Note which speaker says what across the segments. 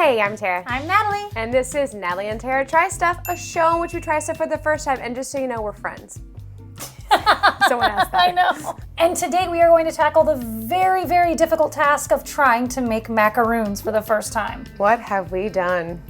Speaker 1: Hey, I'm Tara.
Speaker 2: I'm Natalie.
Speaker 1: And this is Natalie and Tara Try Stuff, a show in which we try stuff for the first time. And just so you know, we're friends. Someone asked that.
Speaker 2: I know. And today we are going to tackle the very, very difficult task of trying to make macaroons for the first time.
Speaker 1: What have we done?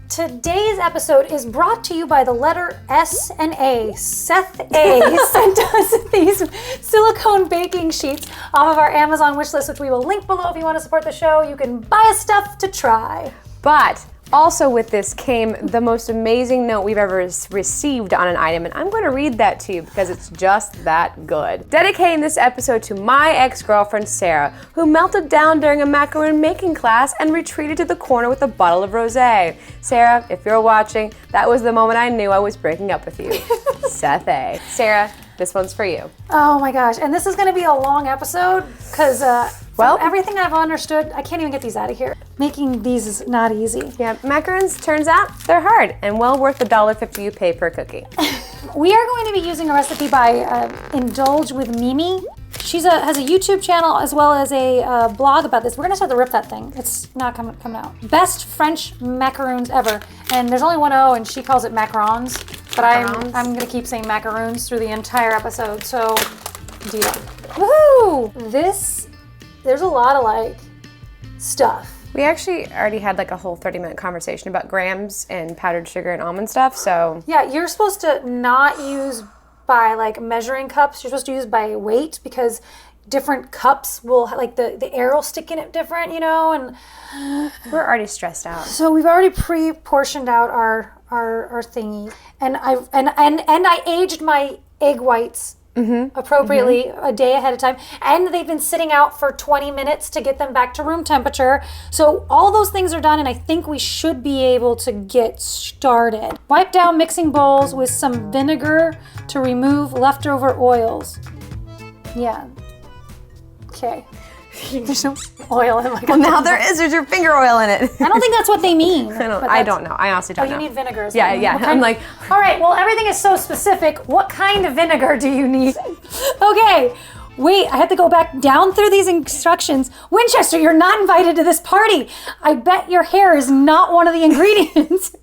Speaker 2: Today's episode is brought to you by the letter S and A. Seth A sent us these silicone baking sheets off of our Amazon wish list, which we will link below if you want to support the show. You can buy us stuff to try.
Speaker 1: But also with this came the most amazing note we've ever received on an item, and I'm going to read that to you because it's just that good. Dedicating this episode to my ex-girlfriend Sarah, who melted down during a macaron making class and retreated to the corner with a bottle of rosé. Sarah, if you're watching, that was the moment I knew I was breaking up with you. Seth A. Sarah, this one's for you.
Speaker 2: Oh my gosh, and this is going to be a long episode because from everything I've understood, I can't even get these out of here. Making these is not easy.
Speaker 1: Yeah, macarons, turns out, they're hard and well worth the $1.50 you pay per cookie.
Speaker 2: We are going to be using a recipe by Indulge with Mimi. She has a YouTube channel as well as a blog about this. We're going to start to rip that thing. It's not coming out. Best French macaroons ever. And there's only one O and she calls it macarons. But I'm going to keep saying macaroons through the entire episode. So, do that. Woohoo! There's a lot of stuff.
Speaker 1: We actually already had a whole 30-minute conversation about grams and powdered sugar and almond stuff, so.
Speaker 2: Yeah, you're supposed to not use by measuring cups. You're supposed to use by weight because different cups will, the air will stick in it different, and.
Speaker 1: We're already stressed out.
Speaker 2: So we've already pre-portioned out our thingy. And I aged my egg whites appropriately a day ahead of time, and they've been sitting out for 20 minutes to get them back to room temperature. So all those things are done, and I think we should be able to get started. Wipe down mixing bowls with some vinegar to remove leftover oils. Yeah. Okay. There's no oil in
Speaker 1: Well, now there is. There's your finger oil in it.
Speaker 2: I don't think that's what they mean.
Speaker 1: I don't know. I honestly don't know.
Speaker 2: Oh, you need vinegar.
Speaker 1: Yeah. I'm like,
Speaker 2: all right, well, everything is so specific. What kind of vinegar do you need? Okay, wait, I have to go back down through these instructions. Winchester, you're not invited to this party. I bet your hair is not one of the ingredients.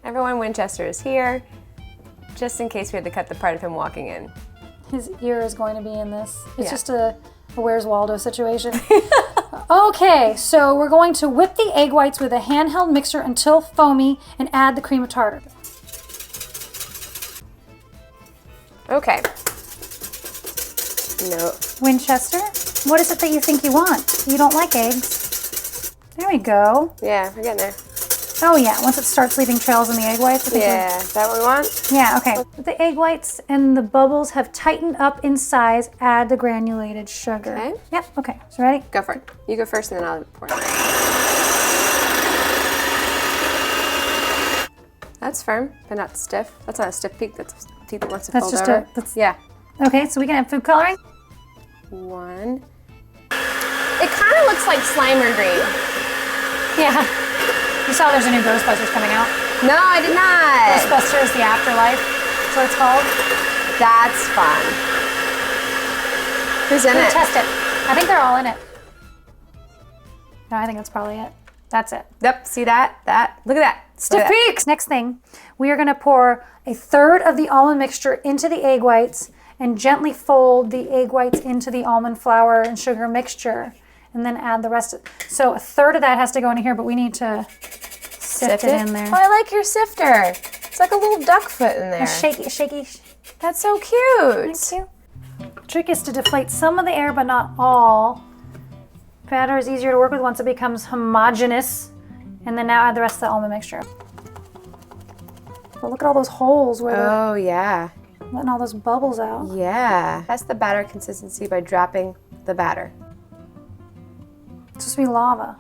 Speaker 1: Everyone, Winchester is here, just in case we had to cut the part of him walking in.
Speaker 2: His ear is going to be in this. It's just a Where's Waldo situation. Okay, so we're going to whip the egg whites with a handheld mixer until foamy and add the cream of tartar.
Speaker 1: Okay. No.
Speaker 2: Winchester, what is it that you think you want? You don't like eggs. There we go.
Speaker 1: Yeah, we're getting there.
Speaker 2: Oh yeah, once it starts leaving trails in the egg whites.
Speaker 1: Yeah, is that what we want?
Speaker 2: Yeah, okay. The egg whites and the bubbles have tightened up in size. Add the granulated sugar.
Speaker 1: Okay.
Speaker 2: Yep, okay. So ready?
Speaker 1: Go for it. You go first and then I'll pour it. That's firm, but not stiff. That's not a stiff peak. That's a teeth that wants to fold over. Yeah.
Speaker 2: Okay, so we can have food coloring?
Speaker 1: One. It kind of looks like Slimer green.
Speaker 2: Yeah. You saw there's a new Ghostbusters coming out?
Speaker 1: No, I did not.
Speaker 2: Ghostbusters The Afterlife, that's what it's called.
Speaker 1: That's fun. Who's in it?
Speaker 2: Test it. I think they're all in it. No, I think that's probably it. That's it.
Speaker 1: Yep, see that? Look at that.
Speaker 2: Stiff peaks! Next thing, we are gonna pour 1/3 of the almond mixture into the egg whites and gently fold the egg whites into the almond flour and sugar mixture. And then add the rest. So 1/3 of that has to go in here, but we need to sift it in there.
Speaker 1: Oh, I like your sifter. It's like a little duck foot in there.
Speaker 2: Shaky.
Speaker 1: That's so cute.
Speaker 2: Thank you. The trick is to deflate some of the air, but not all. Batter is easier to work with once it becomes homogeneous. And then now add the rest of the almond mixture. But look at all those holes where they're
Speaker 1: yeah.
Speaker 2: letting all those bubbles out.
Speaker 1: Yeah. That's the batter consistency by dropping the batter.
Speaker 2: It's supposed to be lava.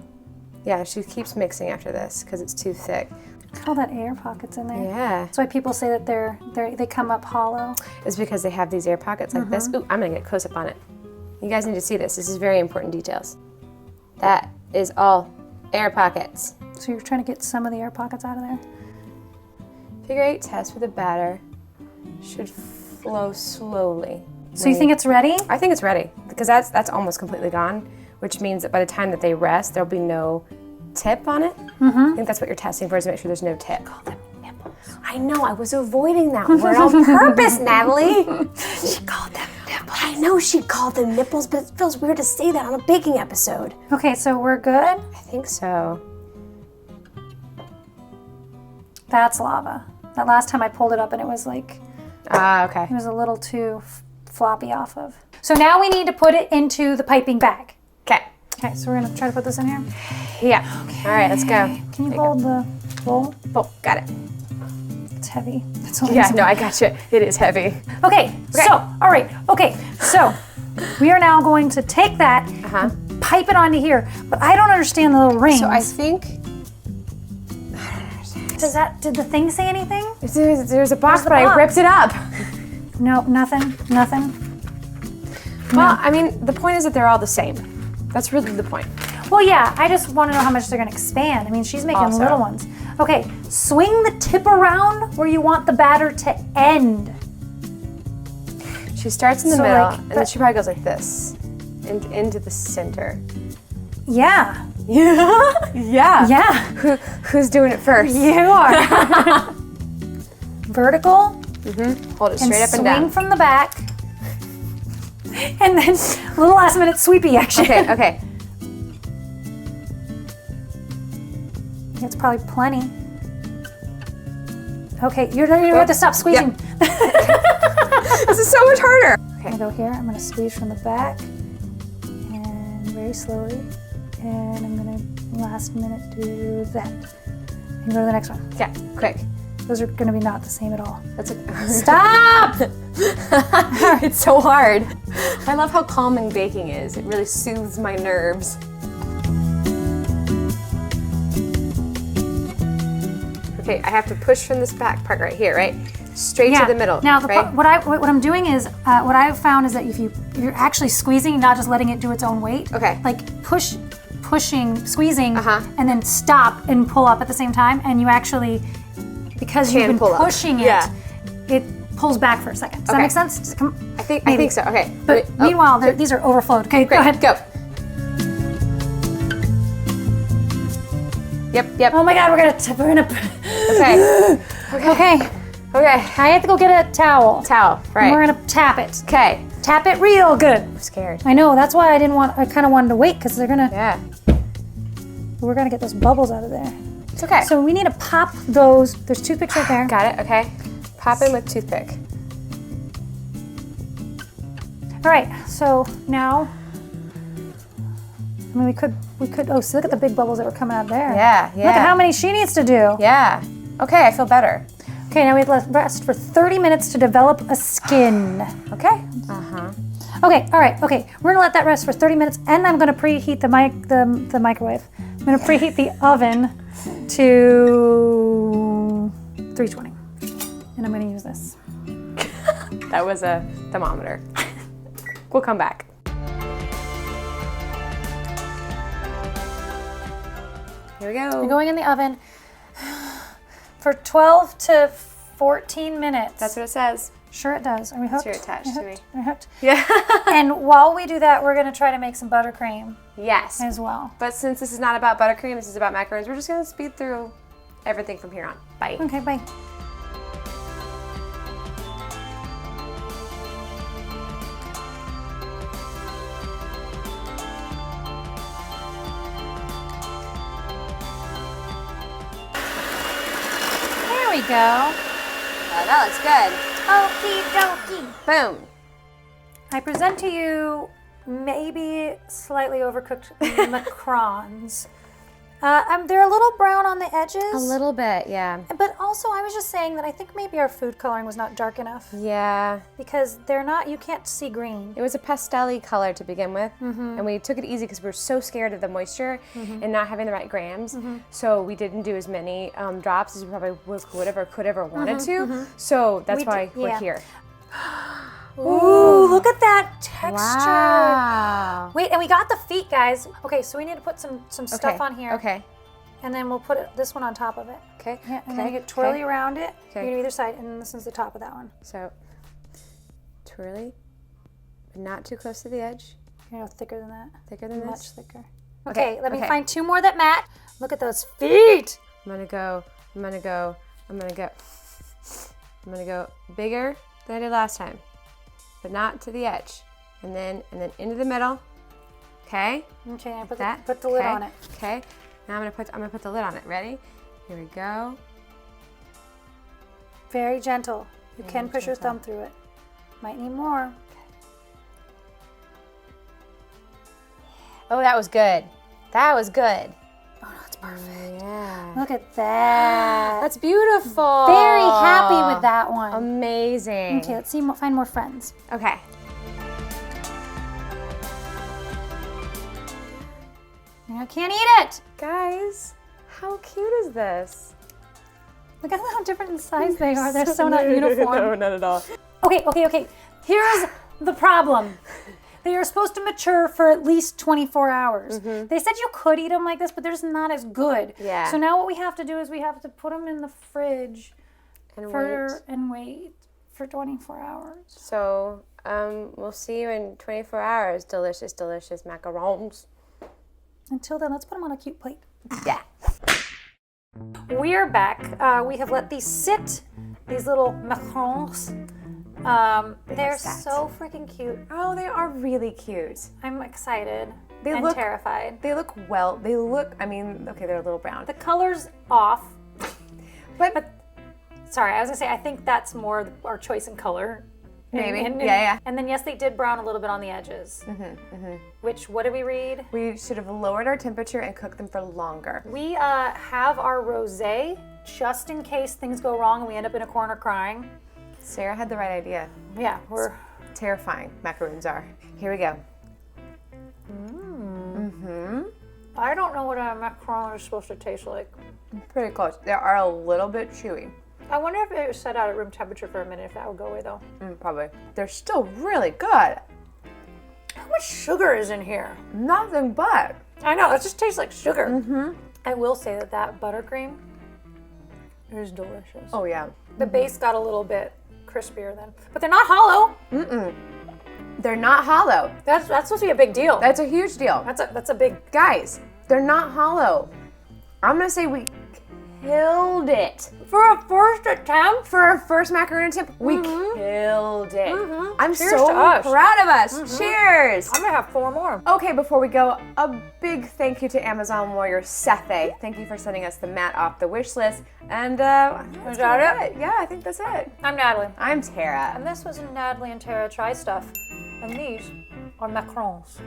Speaker 1: Yeah, she keeps mixing after this because it's too thick.
Speaker 2: Look at all that air pockets in there.
Speaker 1: Yeah.
Speaker 2: That's why people say that they come up hollow.
Speaker 1: It's because they have these air pockets like this. Ooh, I'm gonna get close up on it. You guys need to see this. This is very important details. That is all air pockets.
Speaker 2: So you're trying to get some of the air pockets out of there?
Speaker 1: Figure 8 test with the batter should flow slowly.
Speaker 2: So you think it's ready?
Speaker 1: I think it's ready because that's almost completely gone, which means that by the time that they rest, there'll be no tip on it? I think that's what you're testing for, is to make sure there's no tip.
Speaker 2: Call them nipples.
Speaker 1: I know, I was avoiding that word on purpose, Natalie.
Speaker 2: She called them nipples.
Speaker 1: I know she called them nipples, but it feels weird to say that on a baking episode.
Speaker 2: Okay, so we're good?
Speaker 1: I think so.
Speaker 2: That's lava. That last time I pulled it up and it was like,
Speaker 1: Okay.
Speaker 2: it was a little too floppy off of. So now we need to put it into the piping bag.
Speaker 1: Okay.
Speaker 2: Okay, so we're gonna try to put this in here.
Speaker 1: Yeah. Okay. All right, let's go.
Speaker 2: Can you hold the bowl?
Speaker 1: Oh, got it.
Speaker 2: It's heavy. That's all.
Speaker 1: Yeah, no, I got you. It is heavy.
Speaker 2: Okay, so, all right, okay, so we are now going to take that, and pipe it onto here, but I don't understand the little rings.
Speaker 1: So I think
Speaker 2: did the thing say anything?
Speaker 1: there's a box,
Speaker 2: the
Speaker 1: but I
Speaker 2: box?
Speaker 1: ripped it up.
Speaker 2: No, nothing.
Speaker 1: Well, I mean, the point is that they're all the same. That's really the point.
Speaker 2: Well, yeah, I just want to know how much they're gonna expand. I mean, she's making
Speaker 1: Also.
Speaker 2: little ones. Okay, swing the tip around where you want the batter to end.
Speaker 1: She starts in the
Speaker 2: So,
Speaker 1: middle,
Speaker 2: like,
Speaker 1: and then she probably goes like this, into the center.
Speaker 2: Yeah,
Speaker 1: Yeah. Yeah.
Speaker 2: yeah,
Speaker 1: Who's doing it first?
Speaker 2: you are. Vertical.
Speaker 1: Hold it straight up
Speaker 2: swing
Speaker 1: and down.
Speaker 2: from the back. And then a little last minute sweepy action.
Speaker 1: Okay. Okay.
Speaker 2: It's probably plenty. Okay, you're going to stop squeezing.
Speaker 1: This is so much harder.
Speaker 2: I'm gonna go here. I'm gonna squeeze from the back and very slowly. And I'm gonna last minute do that. And go to the next one.
Speaker 1: Yeah. Quick.
Speaker 2: Those are gonna be not the same at all.
Speaker 1: That's a
Speaker 2: Stop!
Speaker 1: It's so hard. I love how calming baking is. It really soothes my nerves. Okay, I have to push from this back part right here, right? Straight to the middle.
Speaker 2: Now,
Speaker 1: right?
Speaker 2: what I'm doing is what I've found is that if you're actually squeezing, not just letting it do its own weight.
Speaker 1: Okay.
Speaker 2: Like pushing, squeezing, and then stop and pull up at the same time, and you actually, because you've been
Speaker 1: pull up.
Speaker 2: pushing it,
Speaker 1: Yeah.
Speaker 2: it pulls back for a second. Does that
Speaker 1: Okay.
Speaker 2: make sense? Just come,
Speaker 1: I think so. Okay.
Speaker 2: But
Speaker 1: Wait,
Speaker 2: meanwhile, these are overflowed. Okay,
Speaker 1: great.
Speaker 2: go ahead.
Speaker 1: Go. Yep.
Speaker 2: Oh my God, we're gonna.
Speaker 1: Okay.
Speaker 2: Okay.
Speaker 1: Okay.
Speaker 2: I have to go get a towel.
Speaker 1: Towel.
Speaker 2: And
Speaker 1: Right.
Speaker 2: we're gonna tap it.
Speaker 1: Okay.
Speaker 2: Tap it real good.
Speaker 1: I'm scared.
Speaker 2: I know. That's why I kind of wanted to wait because they're gonna.
Speaker 1: Yeah.
Speaker 2: We're gonna get those bubbles out of there.
Speaker 1: It's okay.
Speaker 2: So we need to pop those. There's toothpicks right there.
Speaker 1: Got it. Okay. Pop in with toothpick.
Speaker 2: All right. So now, I mean, we could. Oh, so look at the big bubbles that were coming out there.
Speaker 1: Yeah.
Speaker 2: Look at how many she needs to do.
Speaker 1: Yeah. Okay. I feel better.
Speaker 2: Okay. Now we have to rest for 30 minutes to develop a skin.
Speaker 1: Okay.
Speaker 2: Okay. All right. Okay. We're gonna let that rest for 30 minutes, and I'm gonna preheat the microwave. I'm gonna preheat the oven to 320, and I'm gonna use this.
Speaker 1: That was a thermometer. We'll come back. Here we go.
Speaker 2: We're going in the oven for 12 to 14 minutes.
Speaker 1: That's what it says.
Speaker 2: Sure it does. Are we hooked?
Speaker 1: Sure attached to me.
Speaker 2: We're hooked.
Speaker 1: Yeah.
Speaker 2: And while we do that, we're going to try to make some buttercream
Speaker 1: Yes.
Speaker 2: as well.
Speaker 1: But since this is not about buttercream, this is about macarons, we're just going to speed through everything from here on. Bye.
Speaker 2: Okay, bye. There we go.
Speaker 1: That looks good.
Speaker 2: Okie dokie.
Speaker 1: Boom.
Speaker 2: I present to you maybe slightly overcooked macarons. They're a little brown on the edges.
Speaker 1: A little bit, yeah.
Speaker 2: But also, I was just saying that I think maybe our food coloring was not dark enough
Speaker 1: Yeah.
Speaker 2: because they're not. You can't see green.
Speaker 1: It was a pastel-y color to begin with, and we took it easy because we were so scared of the moisture and not having the right grams. So we didn't do as many drops as we probably would have or could have or wanted to. So that's why we're
Speaker 2: yeah.
Speaker 1: here.
Speaker 2: Ooh, look at that texture.
Speaker 1: Wow.
Speaker 2: Wait, and we got the feet, guys. Okay, so we need to put some stuff on here.
Speaker 1: Okay.
Speaker 2: And then we'll put this one on top of it.
Speaker 1: Okay.
Speaker 2: Yeah, and then you get twirly around it.
Speaker 1: Okay.
Speaker 2: You're gonna either side, and then this is the top of that one.
Speaker 1: So, twirly, but not too close to the edge.
Speaker 2: You're gonna go thicker than that.
Speaker 1: Thicker than
Speaker 2: Much
Speaker 1: this.
Speaker 2: thicker. Okay, let me find 2 more that match. Look at those feet.
Speaker 1: I'm gonna go bigger than I did last time, but not to the edge. And then into the middle. Okay.
Speaker 2: Okay, I put the lid on it.
Speaker 1: Okay. Now I'm gonna put the lid on it. Ready? Here we go.
Speaker 2: Very gentle. You can push your thumb through it. Might need more.
Speaker 1: Oh, that was good. That was good.
Speaker 2: Oh, no, it's perfect.
Speaker 1: Yeah.
Speaker 2: Look at that.
Speaker 1: That's beautiful.
Speaker 2: Very happy with that one.
Speaker 1: Amazing.
Speaker 2: Okay, let's find more friends.
Speaker 1: Okay.
Speaker 2: I can't eat it.
Speaker 1: Guys, how cute is this?
Speaker 2: Look at how different in size they are. They're so not uniform.
Speaker 1: No, not at all.
Speaker 2: Okay. Here's the problem. They are supposed to mature for at least 24 hours. They said you could eat them like this, but they're just not as good.
Speaker 1: Yeah.
Speaker 2: So now what we have to do is we have to put them in the fridge
Speaker 1: And
Speaker 2: wait for 24 hours.
Speaker 1: So, we'll see you in 24 hours. Delicious, delicious macarons.
Speaker 2: Until then, let's put them on a cute plate.
Speaker 1: Yeah.
Speaker 2: We're back. We have let these sit, these little macarons. They're so freaking cute.
Speaker 1: Oh, they are really cute.
Speaker 2: I'm excited
Speaker 1: They
Speaker 2: and
Speaker 1: look
Speaker 2: terrified.
Speaker 1: they're a little brown.
Speaker 2: The color's off.
Speaker 1: But
Speaker 2: Sorry, I was gonna say, I think that's more our choice in color.
Speaker 1: maybe.
Speaker 2: And
Speaker 1: Yeah.
Speaker 2: And then, yes, they did brown a little bit on the edges. Which, what did we read?
Speaker 1: We should have lowered our temperature and cooked them for longer.
Speaker 2: We have our rosé just in case things go wrong and we end up in a corner crying.
Speaker 1: Sarah had the right idea.
Speaker 2: Yeah, we're
Speaker 1: Terrifying macaroons are. Here we go.
Speaker 2: I don't know what a macaron is supposed to taste like.
Speaker 1: Pretty close. They are a little bit chewy.
Speaker 2: I wonder if it was set out at room temperature for a minute, if that would go away though.
Speaker 1: Probably. They're still really good.
Speaker 2: How much sugar is in here?
Speaker 1: Nothing but.
Speaker 2: I know, it just tastes like sugar. I will say that buttercream is delicious.
Speaker 1: Oh yeah.
Speaker 2: The base got a little bit crispier then, but they're not hollow.
Speaker 1: They're not hollow.
Speaker 2: That's supposed to be a big deal.
Speaker 1: That's a huge deal.
Speaker 2: That's a big.
Speaker 1: Guys, they're not hollow. I'm gonna say we killed it.
Speaker 2: For a first attempt?
Speaker 1: For our first macaron attempt, we killed it. I'm
Speaker 2: Cheers
Speaker 1: so
Speaker 2: to us.
Speaker 1: proud of us. Cheers.
Speaker 2: I'm gonna have 4 more.
Speaker 1: Okay, before we go, a big thank you to Amazon warrior Seth A. Thank you for sending us the mat off the wish list. And
Speaker 2: Is that it?
Speaker 1: Yeah, I think that's it.
Speaker 2: I'm Natalie.
Speaker 1: I'm Tara.
Speaker 2: And this was Natalie and Tara Try Stuff. And these are macarons.